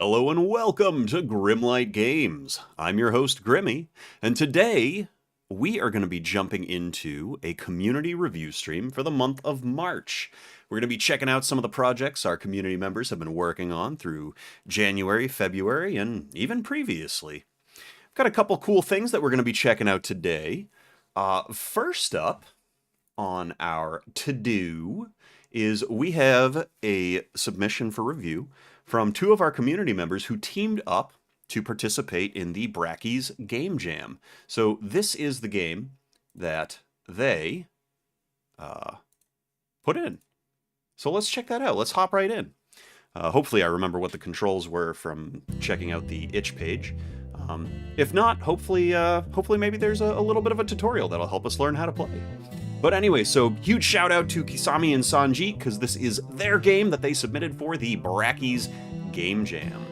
Hello and welcome to GrimlyteGames. I'm your host, Grimmy, and today we are going to be jumping into a community review stream for the month of March. We're going to be checking out some of the projects our community members have been working on through January, February, and even previously. I've got a couple cool things that we're going to be checking out today. First up on our to-do is we have a submission for review from two of our community members who teamed up to participate in the Brackies Game Jam. So this is the game that they put in. So let's check that out. Let's hop right in. Hopefully I remember what the controls were from checking out the itch page. If not, hopefully maybe there's a little bit of a tutorial that'll help us learn how to play. But anyway, so huge shout out to Kisami and Sanji, because this is their game that they submitted for the Brackies Game Jam.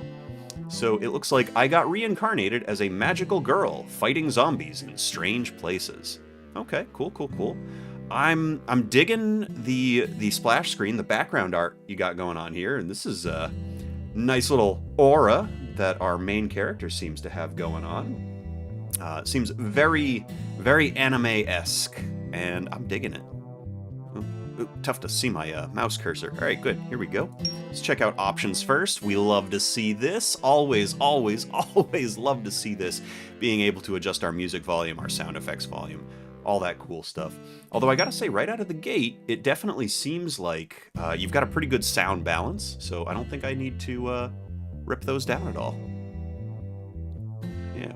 So it looks like I got reincarnated as a magical girl fighting zombies in strange places. Okay, cool. I'm digging the splash screen, the background art you got going on here, and this is a nice little aura that our main character seems to have going on. It seems very, very anime-esque, and I'm digging it. Ooh, tough to see my mouse cursor. All right, good. Here we go. Let's check out options first. We love to see this. Always love to see this. Being able to adjust our music volume, our sound effects volume, all that cool stuff. Although I gotta say, right out of the gate, it definitely seems like you've got a pretty good sound balance, so I don't think I need to rip those down at all. Yeah,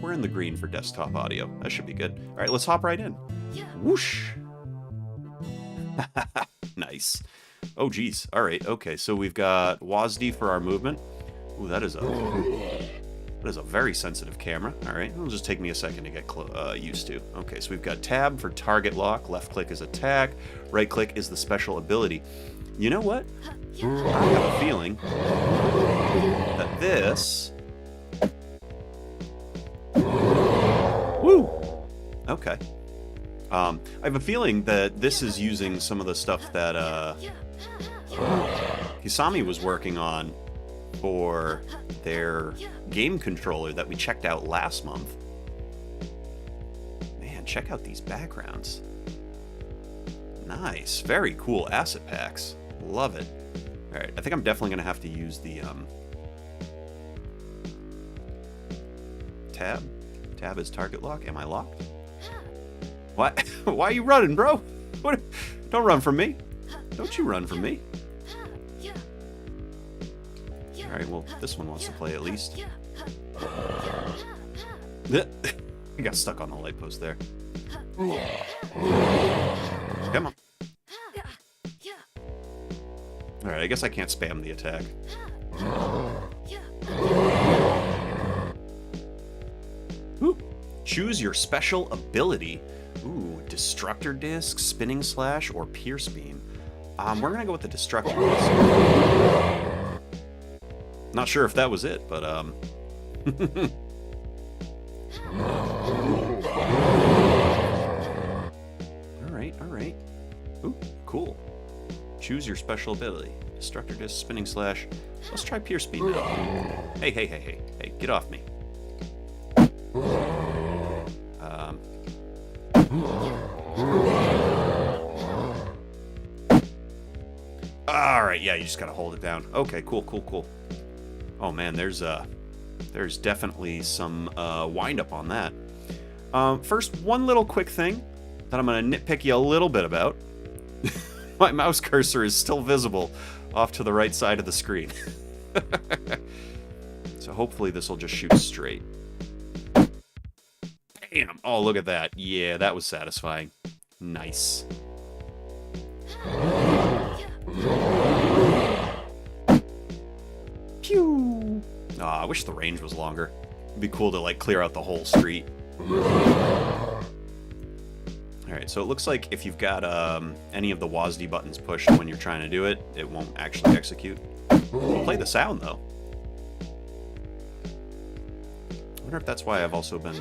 we're in the green for desktop audio. That should be good. All right, let's hop right in. Whoosh. Nice. Oh, geez. All right, okay, so we've got WASD for our movement. Ooh, that is a very sensitive camera. All right, it'll just take me a second to get used to. Okay, so we've got tab for target lock, left click is attack, right click is the special ability. You know what? I have a feeling that this... Woo! Okay. I have a feeling that this is using some of the stuff that Kisami was working on for their game controller that we checked out last month. Man, check out these backgrounds. Nice. Very cool asset packs. Love it. Alright, I think I'm definitely going to have to use the tab. Tab is target lock. Am I locked? What? Why are you running, bro? What? Don't run from me. Don't you run from me. Alright, well, this one wants to play at least. I got stuck on the light post there. Come on. Alright, I guess I can't spam the attack. Ooh. Choose your special ability. Ooh, Destructor Disc, Spinning Slash, or Pierce Beam. We're gonna go with the Destructor Disc. Not sure if that was it, but Alright. Ooh, cool. Choose your special ability. Destructor Disc, Spinning Slash. Let's try Pierce Beam now. Hey, get off me. Alright, yeah, you just gotta hold it down. Okay, cool. Oh man, there's definitely some wind up on that. First, one little quick thing that I'm gonna nitpick you a little bit about. My mouse cursor is still visible off to the right side of the screen. So hopefully this will just shoot straight. Bam! Oh, look at that. Yeah, that was satisfying. Nice. Pew! Oh, I wish the range was longer. It'd be cool to, like, clear out the whole street. Alright, so it looks like if you've got any of the WASD buttons pushed when you're trying to do it, it won't actually execute. We'll play the sound, though. I wonder if that's why I've also been...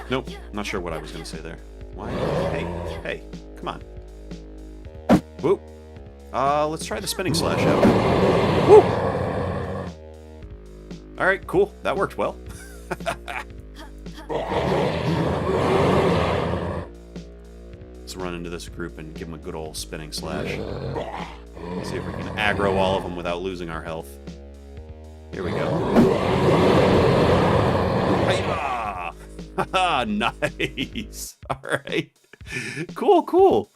Nope, not sure what I was going to say there. Why? Hey, come on. Whoop. Let's try the spinning slash out. Woo! Alright, cool. That worked well. Let's run into this group and give them a good old spinning slash. See if we can aggro all of them without losing our health. Here we go. Haha! Nice! Alright. Cool.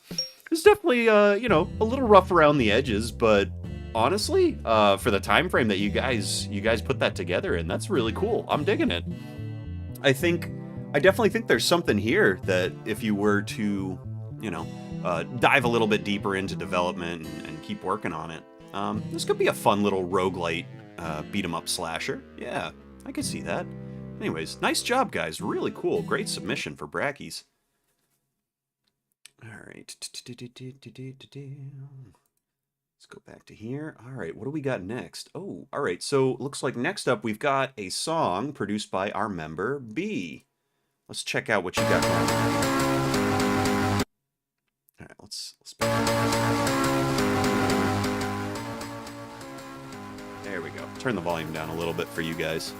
It's definitely, you know, a little rough around the edges, but honestly, for the time frame that you guys put that together in, that's really cool. I'm digging it. I definitely think there's something here that if you were to, you know, dive a little bit deeper into development and keep working on it, this could be a fun little roguelite beat 'em up slasher. Yeah, I could see that. Anyways, nice job, guys. Really cool. Great submission for Brackies. All right. Let's go back to here. All right, what do we got next? Oh, all right. So looks like next up we've got a song produced by our member B. Let's check out what you got going on. All right, let's there we go. Turn the volume down a little bit for you guys.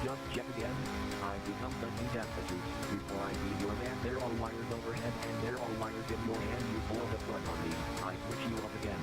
Just check again. I've become the new destitute. Before I be your man, there are wires overhead and there are wires in your hand. You pull the plug on me. I switch you up again.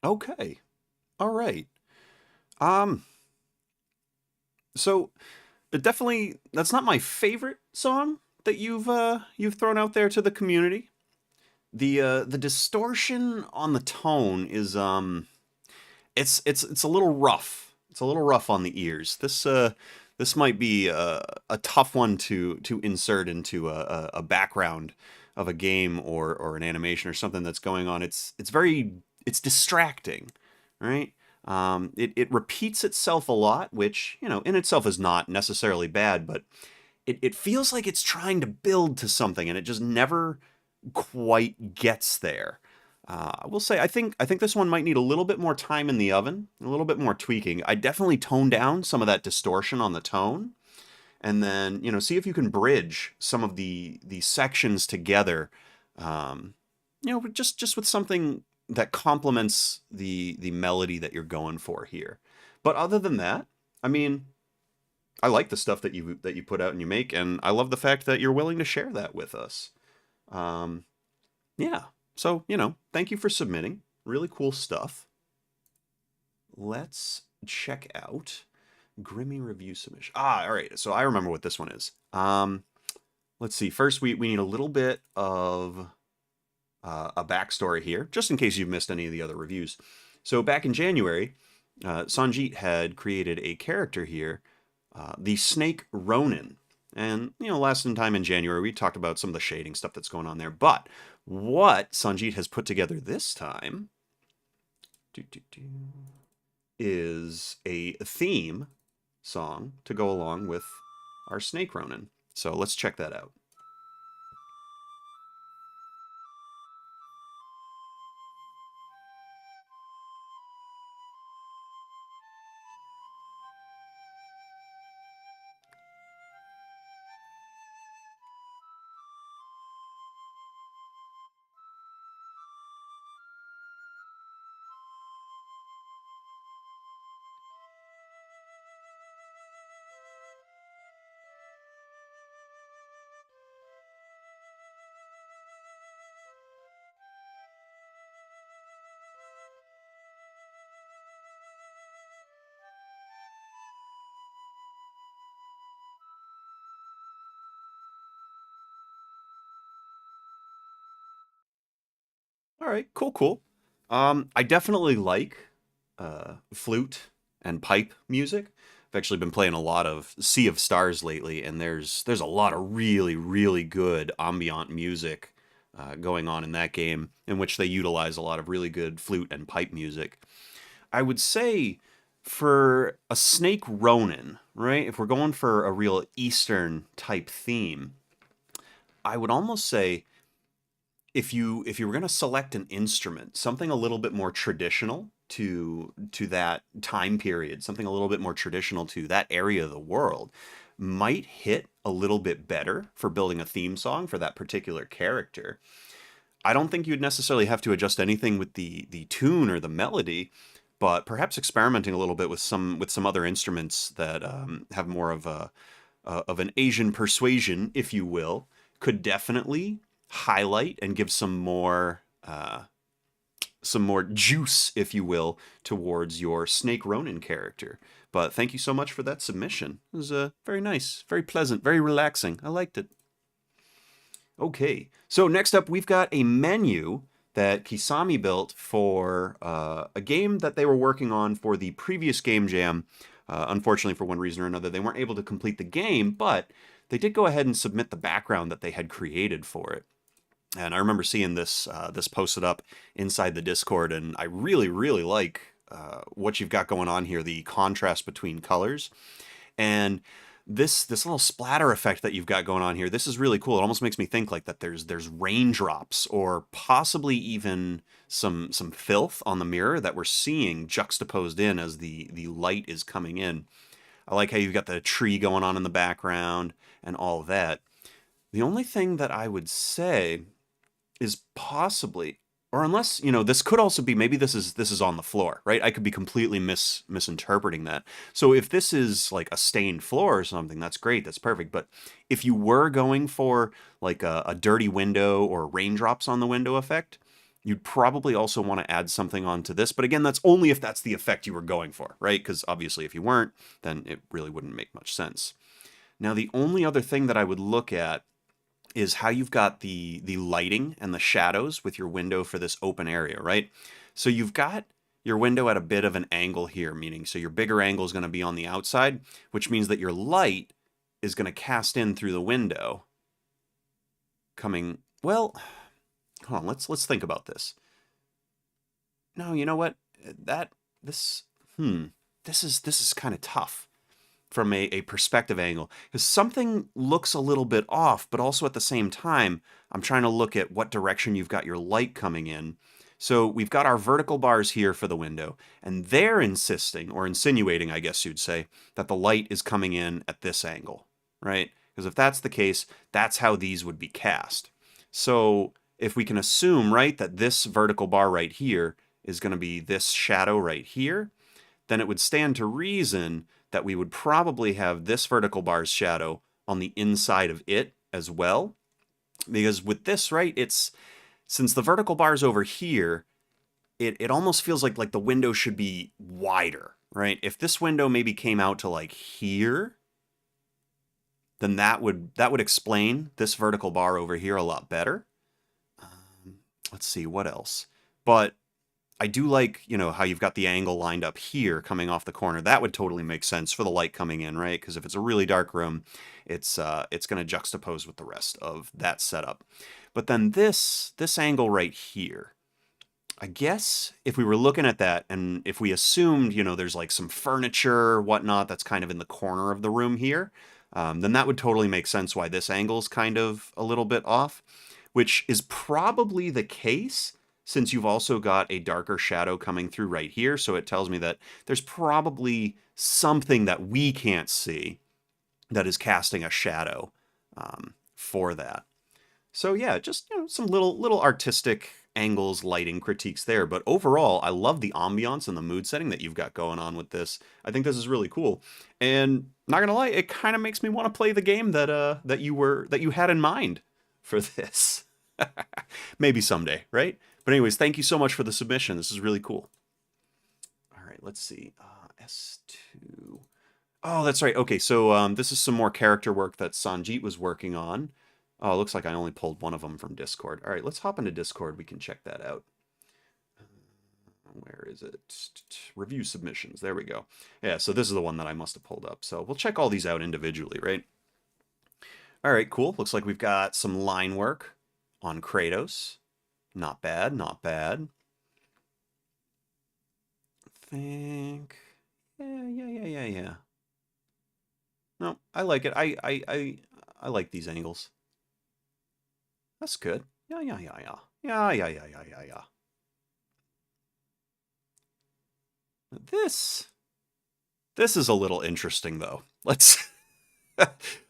Okay. All right. Um, so definitely that's not my favorite song that you've thrown out there to the community. The distortion on the tone is it's a little rough. It's a little rough on the ears. This might be a tough one to insert into a background of a game or an animation or something that's going on. It's distracting, right? It repeats itself a lot, which, you know, in itself is not necessarily bad, but it feels like it's trying to build to something and it just never quite gets there. I will say, I think this one might need a little bit more time in the oven, a little bit more tweaking. I definitely tone down some of that distortion on the tone, and then, you know, see if you can bridge some of the sections together. You know, just with something that complements the melody that you're going for here. But other than that, I mean, I like the stuff that you put out and you make, and I love the fact that you're willing to share that with us. Yeah. So, you know, thank you for submitting. Really cool stuff. Let's check out Grimmy review submission. Ah, all right. So I remember what this one is. Let's see. First, we need a little bit of a backstory here, just in case you've missed any of the other reviews. So back in January, Sanjit had created a character here, the Snake Ronin. And, you know, last time in January, we talked about some of the shading stuff that's going on there. But what Sanjit has put together this time is a theme song to go along with our Snake Ronin. So let's check that out. All right, cool, cool. I definitely like flute and pipe music. I've actually been playing a lot of Sea of Stars lately, and there's a lot of really good ambient music going on in that game, in which they utilize a lot of really good flute and pipe music. I would say for a Snake Ronin, right? If we're going for a real Eastern type theme, I would almost say if you were going to select an instrument, something a little bit more traditional to that time period, something a little bit more traditional to that area of the world, might hit a little bit better for building a theme song for that particular character. I don't think you'd necessarily have to adjust anything with the tune or the melody, but perhaps experimenting a little bit with some other instruments that have more of an Asian persuasion, if you will, could definitely highlight and give some more juice, if you will, towards your Snake Ronin character. But thank you so much for that submission. It was very nice, very pleasant, very relaxing. I liked it. Okay, so next up we've got a menu that Kisami built for a game that they were working on for the previous Game Jam. Unfortunately, for one reason or another, they weren't able to complete the game, but they did go ahead and submit the background that they had created for it. And I remember seeing this posted up inside the Discord, and I really like what you've got going on here, the contrast between colors. And this little splatter effect that you've got going on here, this is really cool. It almost makes me think like that there's raindrops or possibly even some filth on the mirror that we're seeing juxtaposed in as the light is coming in. I like how you've got the tree going on in the background and all of that. The only thing that I would say is possibly, or unless, you know, this could also be, maybe this is on the floor, right? I could be completely misinterpreting that. So if this is like a stained floor or something, that's great, that's perfect. But if you were going for like a dirty window or raindrops on the window effect, you'd probably also want to add something onto this. But again, that's only if that's the effect you were going for, right? Because obviously if you weren't, then it really wouldn't make much sense. Now, the only other thing that I would look at is how you've got the lighting and the shadows with your window for this open area, right? So you've got your window at a bit of an angle here, meaning so your bigger angle is going to be on the outside, which means that your light is going to cast in through the window coming, well, hold on, let's think about this. No, you know what? That this this is kind of tough from a perspective angle, because something looks a little bit off, but also at the same time, I'm trying to look at what direction you've got your light coming in. So we've got our vertical bars here for the window, and they're insisting, or insinuating, I guess you'd say, that the light is coming in at this angle, right? Because if that's the case, that's how these would be cast. So if we can assume, right, that this vertical bar right here is going to be this shadow right here, then it would stand to reason that we would probably have this vertical bar's shadow on the inside of it as well. Because with this, right, it's since the vertical bar's over here, it almost feels like the window should be wider, right? If this window maybe came out to like here, then that would explain this vertical bar over here a lot better. Let's see what else. But I do like, how you've got the angle lined up here coming off the corner. That would totally make sense for the light coming in, right? Because if it's a really dark room, it's going to juxtapose with the rest of that setup. But then this angle right here, I guess if we were looking at that and if we assumed, there's like some furniture, whatnot, that's kind of in the corner of the room here, then that would totally make sense why this angle's kind of a little bit off, which is probably the case since you've also got a darker shadow coming through right here. So it tells me that there's probably something that we can't see that is casting a shadow for that. So yeah, just some little artistic angles, lighting critiques there. But overall, I love the ambiance and the mood setting that you've got going on with this. I think this is really cool. And not gonna lie, it kind of makes me want to play the game that you had in mind for this. Maybe someday, right? But anyways, thank you so much for the submission. This is really cool. All right, let's see. S2. Oh, that's right. Okay, so this is some more character work that Sanjeet was working on. Oh, it looks like I only pulled one of them from Discord. All right, let's hop into Discord. We can check that out. Where is it? Review submissions. There we go. Yeah, so this is the one that I must have pulled up. So we'll check all these out individually, right? All right, cool. Looks like we've got some line work on Kratos. Not bad, not bad. I think... Yeah. No, I like it. I like these angles. That's good. Yeah. This is a little interesting though. Let's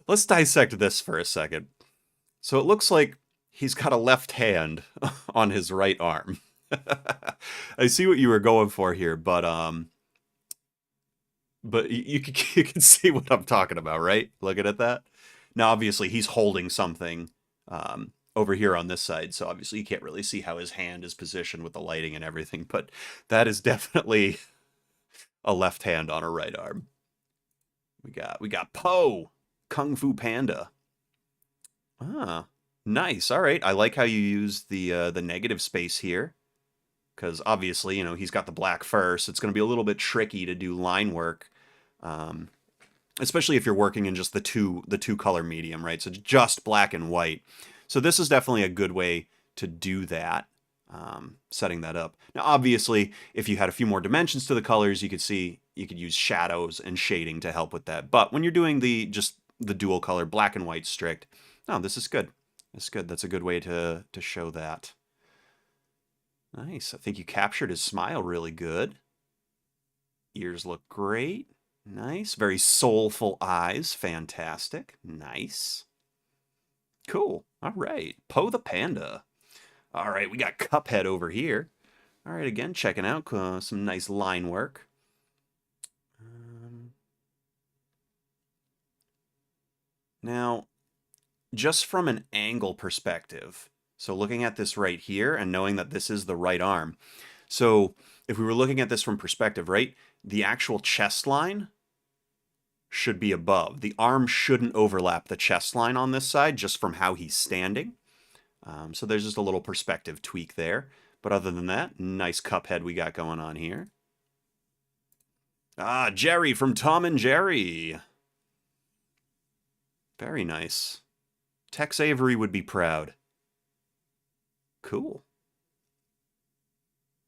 let's dissect this for a second. So it looks like he's got a left hand on his right arm. I see what you were going for here, but you can see what I'm talking about, right? Looking at that. Now, obviously, he's holding something over here on this side, so obviously you can't really see how his hand is positioned with the lighting and everything, but that is definitely a left hand on a right arm. We got Po, Kung Fu Panda. Ah, nice. All right. I like how you use the negative space here, because obviously, he's got the black fur, so it's going to be a little bit tricky to do line work, especially if you're working in just the two color medium, right? So just black and white. So this is definitely a good way to do that, setting that up. Now, obviously, if you had a few more dimensions to the colors, you could use shadows and shading to help with that. But when you're doing just the dual color, black and white strict, no, this is good. That's good. That's a good way to show that. Nice. I think you captured his smile really good. Ears look great. Nice. Very soulful eyes. Fantastic. Nice. Cool. All right. Po the Panda. All right. We got Cuphead over here. All right. Again, checking out some nice line work. Now, just from an angle perspective, so looking at this right here and knowing that this is the right arm. So if we were looking at this from perspective, right, the actual chest line should be above. The arm shouldn't overlap the chest line on this side just from how he's standing. So there's just a little perspective tweak there. But other than that, nice Cuphead we got going on here. Ah, Jerry from Tom and Jerry. Very nice. Tex Avery would be proud. Cool.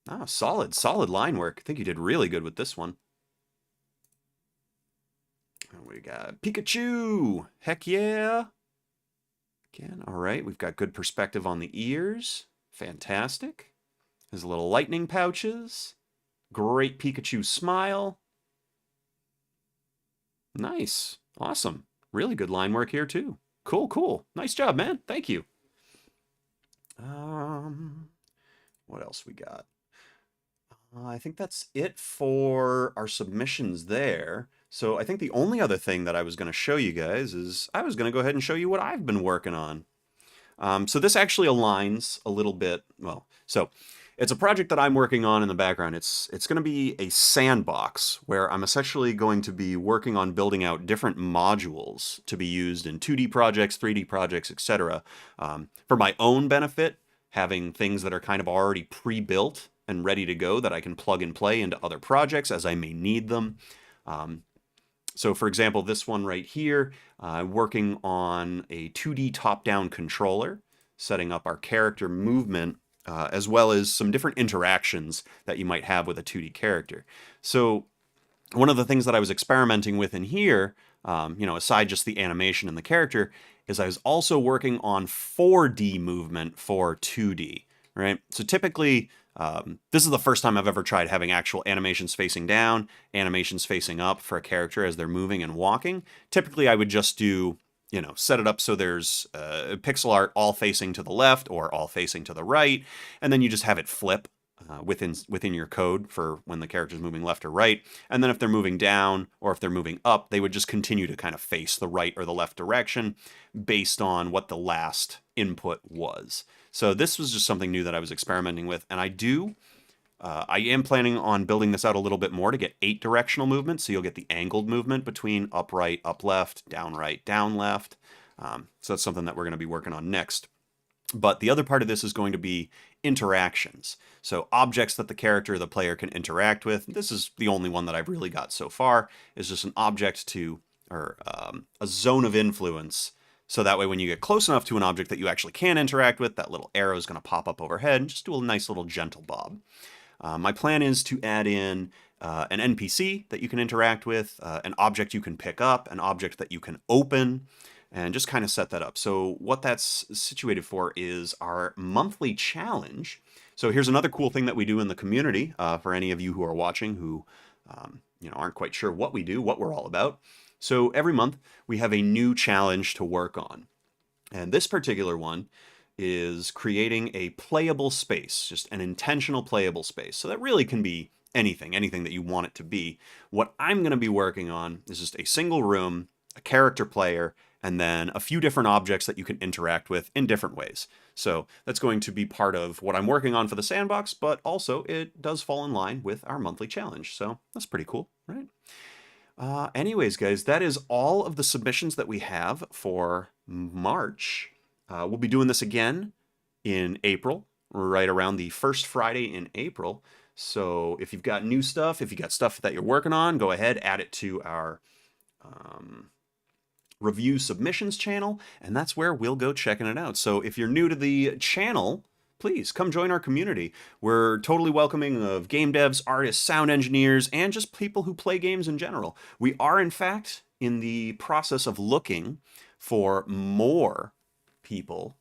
Ah, solid line work. I think you did really good with this one. We got Pikachu. Heck yeah. Again, all right. We've got good perspective on the ears. Fantastic. His little lightning pouches. Great Pikachu smile. Nice. Awesome. Really good line work here, too. Cool. Nice job, man. Thank you. What else we got? I think that's it for our submissions there. So I think the only other thing that I was going to show you guys is I was going to go ahead and show you what I've been working on. So this actually aligns a little bit. Well, so it's a project that I'm working on in the background. It's going to be a sandbox where I'm essentially going to be working on building out different modules to be used in 2D projects, 3D projects, etc. For my own benefit, having things that are kind of already pre-built and ready to go that I can plug and play into other projects as I may need them. Um, so for example, this one right here, working on a 2D top-down controller, setting up our character movement, as well as some different interactions that you might have with a 2D character. So one of the things that I was experimenting with in here, aside just the animation and the character, is I was also working on 4D movement for 2D, right? So typically, this is the first time I've ever tried having actual animations facing down, animations facing up for a character as they're moving and walking. Typically, I would just do, set it up so there's pixel art all facing to the left or all facing to the right, and then you just have it flip within your code for when the character's moving left or right. And then if they're moving down or if they're moving up, they would just continue to kind of face the right or the left direction based on what the last input was. So this was just something new that I was experimenting with, and I am planning on building this out a little bit more to get 8 directional movement, so you'll get the angled movement between up right, up left, down right, down left. So that's something that we're going to be working on next. But the other part of this is going to be interactions. So objects that the character or the player can interact with. This is the only one that I've really got so far, is just an object or a zone of influence. So that way when you get close enough to an object that you actually can interact with, that little arrow is going to pop up overhead and just do a nice little gentle bob. My plan is to add in an NPC that you can interact with, an object you can pick up, an object that you can open, and just kind of set that up. So what that's situated for is our monthly challenge. So here's another cool thing that we do in the community for any of you who are watching who aren't quite sure what we do, what we're all about. So every month we have a new challenge to work on. And this particular one is creating a playable space, just an intentional playable space. So that really can be anything that you want it to be. What I'm going to be working on is just a single room, a character player, and then a few different objects that you can interact with in different ways. So that's going to be part of what I'm working on for the sandbox, but also it does fall in line with our monthly challenge. So that's pretty cool, right? Anyways, guys, that is all of the submissions that we have for March. We'll be doing this again in April, right around the first Friday in April. So if you've got new stuff, if you got stuff that you're working on, go ahead, add it to our review submissions channel, and that's where we'll go checking it out. So if you're new to the channel, please come join our community. We're totally welcoming of game devs, artists, sound engineers, and just people who play games in general. We are, in fact, in the process of looking for more people.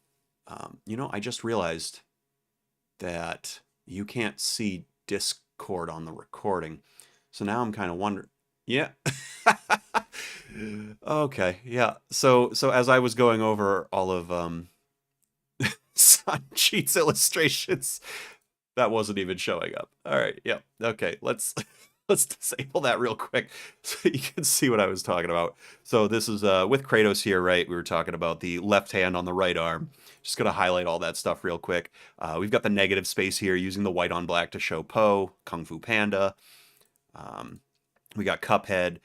I just realized that you can't see Discord on the recording. So now I'm kind of wondering. Yeah. Okay, yeah. So as I was going over all of Sanjeet's illustrations, that wasn't even showing up. All right, yeah. Okay, let's disable that real quick so you can see what I was talking about. So this is with Kratos here, right? We were talking about the left hand on the right arm. Just gonna highlight all that stuff real quick. We've got the negative space here using the white on black to show Poe, Kung Fu Panda. We got Cuphead.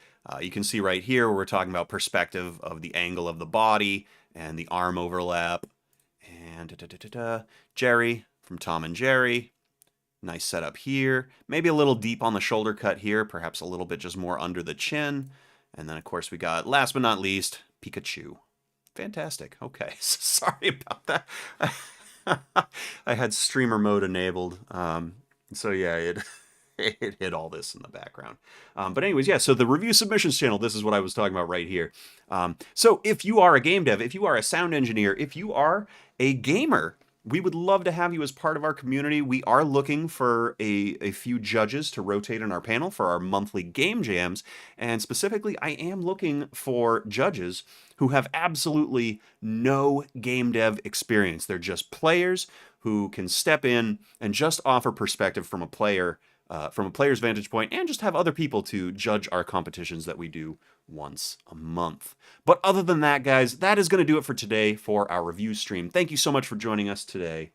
You can see right here where we're talking about perspective of the angle of the body and the arm overlap. And Jerry from Tom and Jerry. Nice setup here. Maybe a little deep on the shoulder cut here, perhaps a little bit just more under the chin. And then, of course, we got, last but not least, Pikachu. Fantastic. Okay, so sorry about that. I had streamer mode enabled. So yeah, it hit all this in the background. But anyways, yeah, so the review submissions channel, this is what I was talking about right here. So if you are a game dev, if you are a sound engineer, if you are a gamer, we would love to have you as part of our community. We are looking for a few judges to rotate in our panel for our monthly game jams. And specifically, I am looking for judges who have absolutely no game dev experience. They're just players who can step in and just offer perspective from a player from a player's vantage point, and just have other people to judge our competitions that we do once a month. But other than that, guys, that is going to do it for today for our review stream. Thank you so much for joining us today.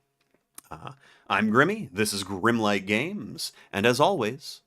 I'm Grimmy, this is GrimlyteGames, and as always,